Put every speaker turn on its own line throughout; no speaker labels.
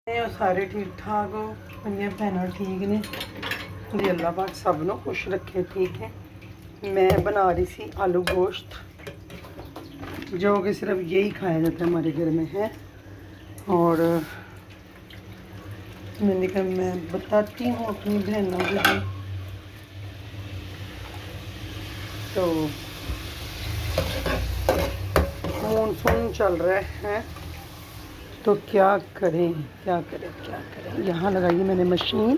ਉਹ ਸਾਰੇ ठीक ठाक हो, मेरिया भैन ठीक ने जी। अल्लाह पाक सब नूं खुश रखे। ठीक है, मैं बना रही थी आलू गोश्त, जो कि सिर्फ यही खाया जाता है हमारे घर में है। और मैंने कहा मैं बताती हूँ अपनी बहनों को भी। तो मानसून चल रहा है तो क्या करें क्या करें क्या करें। यहाँ लगाई मैंने मशीन,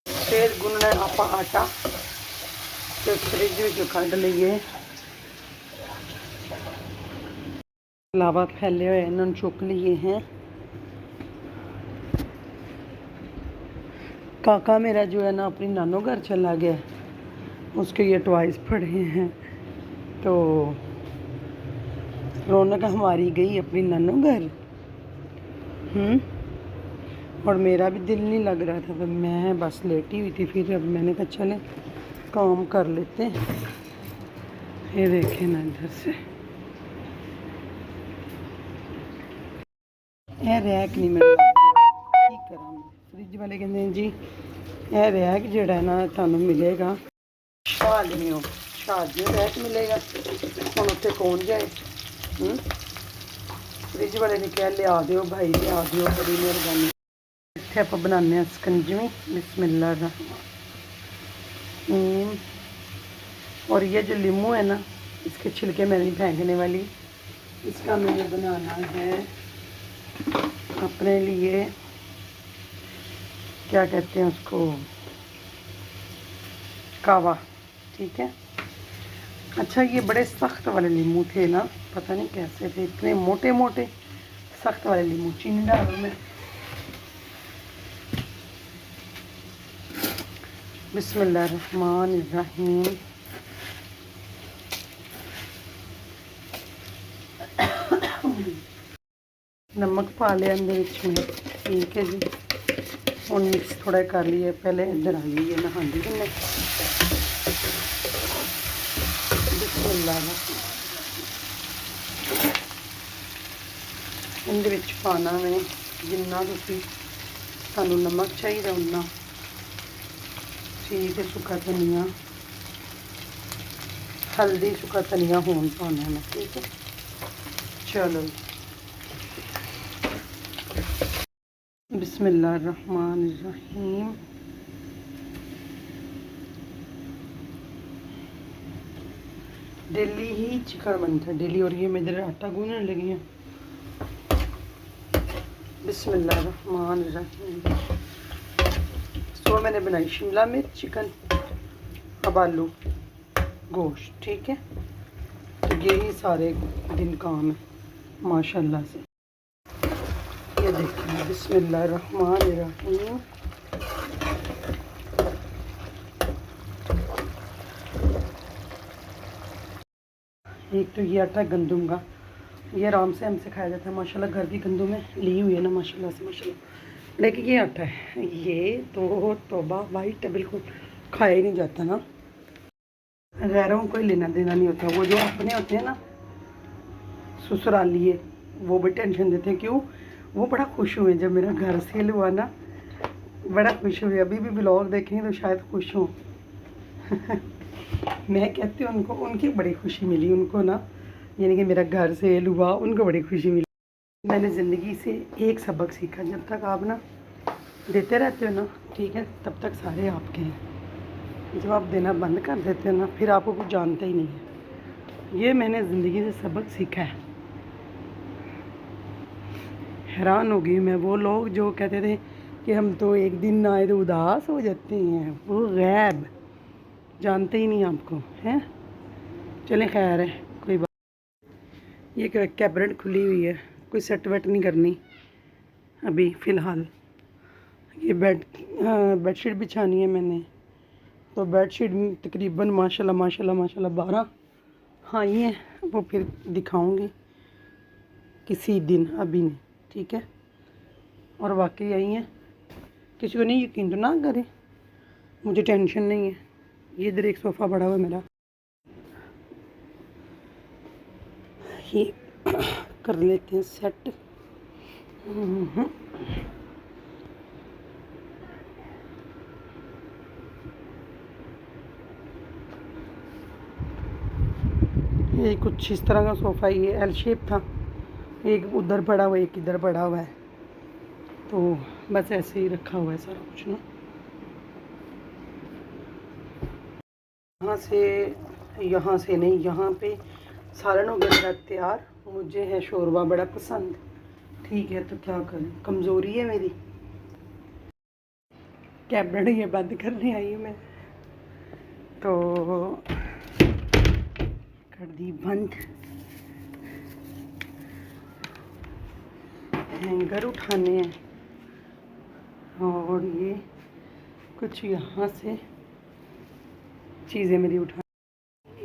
फिर गुनना आपा आटा तो फ्रिज में कढ़ लीए। अलावा फैले हुए इन्होंने चुक लिए हैं। काका मेरा जो है ना अपनी नानो घर चला गया, उसके ये टॉयज पड़े हैं। तो रौनक हमारी गई अपनी नानो घर। और मेरा भी दिल नहीं लग रहा था, तो मैं बस लेटी हुई थी। फिर अब मैंने कहा चले काम कर लेते हैं। ये देखें ना इधर से यह रैक नहीं मिल करा। फ्रिज वाले कहते जी यह रैक जड़ा है ना थानू मिलेगा शादियों रैक मिलेगा। हम उत्थे कौन जाए। फ्रिज वाले ने कहा लिया दो भाई, लिया दो, बड़ी मेहरबानी। इतने आप बनाने सकंजवी बिस्मिल्लाह। और ये जो लीमू है ना, इसके छिलके मैं नहीं फेंकने वाली। इसका मैंने बनाना है अपने लिए, क्या कहते हैं उसको, कावा। ठीक है। अच्छा, ये बड़े सख्त वाले लीमू थे ना, पता नहीं कैसे थे, इतने मोटे मोटे सख्त वाले लीमू। चीनी डालूँ मैं। बिस्मिल्लाहिर्रहमानिर्रहीम। नमक पा लिया अंदर में। ठीक है जी। और मिक्स थोड़ा कर लिए। पहले इधर आ गई नहांदी मैं। बिस्मिल्लाह। इहदे विच पाना मैं जिन्ना तुसीं सानू नमक चाहिए उन्ना। ठीक है। सुक्का धनिया, हल्दी, सुक्का धनिया होन पाना मैं। ठीक है। चलो बिस्मिल्लाहिर्रहमानिर्रहीम। डेली ही चिकन बनता है डेली। और ये मैं इधर आटा गूंदने लगी हूँ। बिस्मिल्लाहिर्रहमानिर्रहीम। तो मैंने बनाई शिमला मिर्च, चिकन, अब आलू, गोश्त। ठीक है। तो यही सारे दिन काम है माशाल्लाह से। ये देखिए बिस्मिल्लाहिर्रहमानिर्रहीम। एक तो ये आटा गंदम का, ये आराम से हमसे खाया जाता है माशाल्लाह। घर की गंदम में ली हुई है ना माशाल्लाह से माशाल्लाह। लेकिन ये आटा है, ये तो तौबा वाइट है, बिल्कुल खाया ही नहीं जाता ना। गैरों को कोई लेना देना नहीं होता। वो जो अपने होते हैं ना ससुरालिए, वो भी टेंशन देते हैं। क्यों? वो बड़ा खुश हुए जब मेरा घर सेल हुआ ना, बड़ा खुश हुए। अभी भी ब्लॉग देखेंगे तो शायद खुश हों। मैं कहती हूँ उनको, उनकी बड़ी खुशी मिली उनको ना, यानी कि मेरा घर सेल हुआ, उनको बड़ी खुशी मिली। मैंने ज़िंदगी से एक सबक सीखा, जब तक आप ना देते रहते हो ना, ठीक है, तब तक सारे आपके हैं। जब आप देना बंद कर देते हो ना, फिर आपको कुछ जानते ही नहीं है। ये मैंने ज़िंदगी से सबक सीखा है। हैरान हो गई मैं। वो लोग जो कहते थे कि हम तो एक दिन ना आए तो उदास हो जाते हैं, वो गैब जानते ही नहीं आपको हैं। चलें खैर है, कोई बात। ये कैबिनेट खुली हुई है, कोई सेट वेट नहीं करनी अभी फ़िलहाल। ये बेडशीट बिछानी है मैंने। तो बेडशीट तकरीबन माशाल्लाह माशाल्लाह माशाल्लाह 12 आई हैं। वो फिर दिखाऊंगी किसी दिन, अभी नहीं। ठीक है। और वाकई आई हैं। किसी को नहीं यकीन तो ना करे, मुझे टेंशन नहीं है। ये इधर एक सोफ़ा पड़ा हुआ है मेरा, ये कर लेते हैं सेट। हम्म। ये कुछ इस तरह का सोफ़ा, ये एल शेप था, एक उधर पड़ा हुआ एक इधर पड़ा हुआ है, तो बस ऐसे ही रखा हुआ है सारा कुछ ना। यहाँ से नहीं, यहाँ पे सालन हो गया मेरा तैयार। मुझे है शोरबा बड़ा पसंद, ठीक है, तो क्या करें, कमज़ोरी है मेरी। कैमरा ये बंद करने आई हूँ मैं, तो कर दी बंद। हैंगर उठाने हैं और ये कुछ यहाँ से चीज़ें मेरी उठा।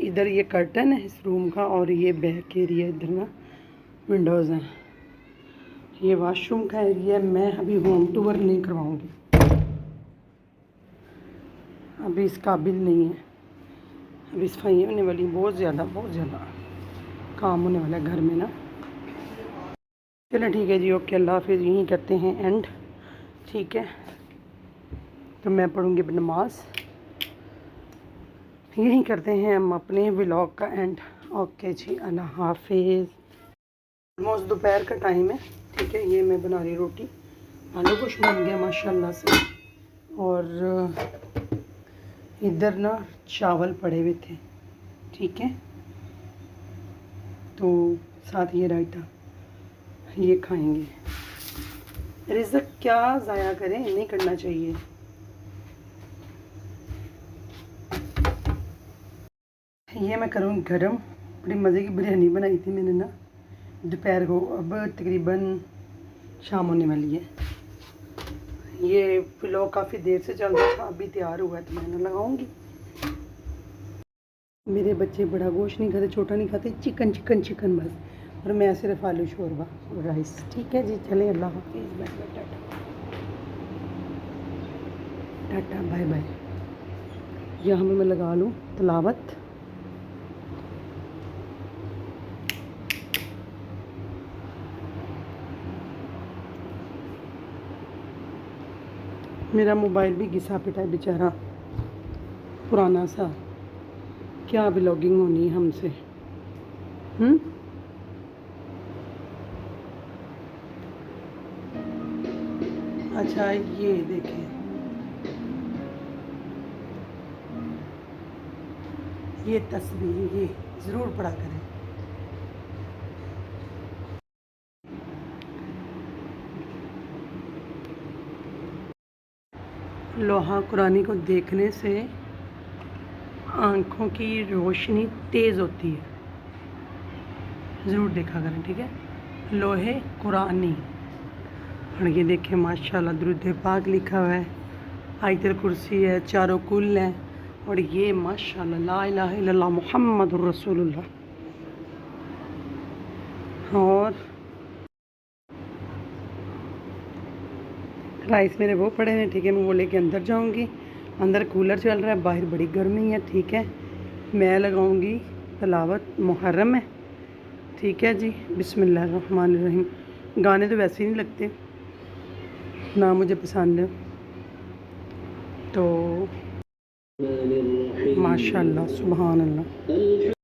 इधर ये कर्टन है इस रूम का, और ये बैक एरिया, इधर ना विंडोज़ हैं। ये वॉशरूम का एरिया। मैं अभी होम टूर नहीं करवाऊँगी, अभी इस काबिल नहीं है। अभी सफाई होने वाली, बहुत ज़्यादा काम होने वाला है घर में ना। चलो ठीक है जी, ओके, अल्लाह हाफिज़। यहीं करते हैं एंड, ठीक है, तो मैं पढ़ूँगी नमाज। यहीं करते हैं हम अपने व्लॉग का एंड। ओके जी, अल्लाह हाफिज़। ऑलमोस्ट दोपहर का टाइम है, ठीक है। ये मैं बना रही रोटी, आलू कुछ बन गया माशाल्लाह से। और इधर ना चावल पड़े हुए थे, ठीक है, तो साथ ये रायता, ये खाएंगे। रिज़्क क्या ज़ाया करें, नहीं करना चाहिए। ये मैं करूँगी गरम। बड़ी मज़े की बिरयानी बनाई थी मैंने ना दोपहर को, अब तकरीबन शाम होने वाली है। ये व्लॉग काफ़ी देर से चल रहा था, अभी तैयार हुआ है तो मैंने लगाऊंगी। मेरे बच्चे बड़ा गोश्त नहीं खाते, छोटा नहीं खाते, चिकन चिकन चिकन बस, और मैं सिर्फ आलू शोरबा और राइस, ठीक है जी। चलें, अल्लाह हाफिज़, bye bye, tata tata, bye bye. यहाँ मैं लगा लूँ तलावत। मेरा मोबाइल भी घिसा पिटा है बेचारा, पुराना सा, क्या व्लॉगिंग होनी है हमसे। अच्छा, ये देखें, ये तस्वीर, ये ज़रूर पढ़ा करें। लोहा कुरानी को देखने से आँखों की रोशनी तेज़ होती है, ज़रूर देखा करें, ठीक है। लोहे कुरानी, और ये देखें माशाल्लाह दुरूद पाक लिखा हुआ है, आयतुल कुर्सी है, चारों कुल हैं, और ये माशाल्लाह ला इलाहा इल्लल्लाह मुहम्मदुर रसूलुल्लाह। और राइस मेरे वो पड़े हैं, ठीक है, मैं वो लेके अंदर जाऊंगी। अंदर कूलर चल रहा है, बाहर बड़ी गर्मी है, ठीक है। मैं लगाऊंगी तलावत मुहर्रम है, ठीक है जी। बिस्मिल्लाहिर्रहमानिर्रहीम। गाने तो वैसे ही नहीं लगते ना, मुझे पसंद है, तो माशाल्लाह सुभान अल्लाह।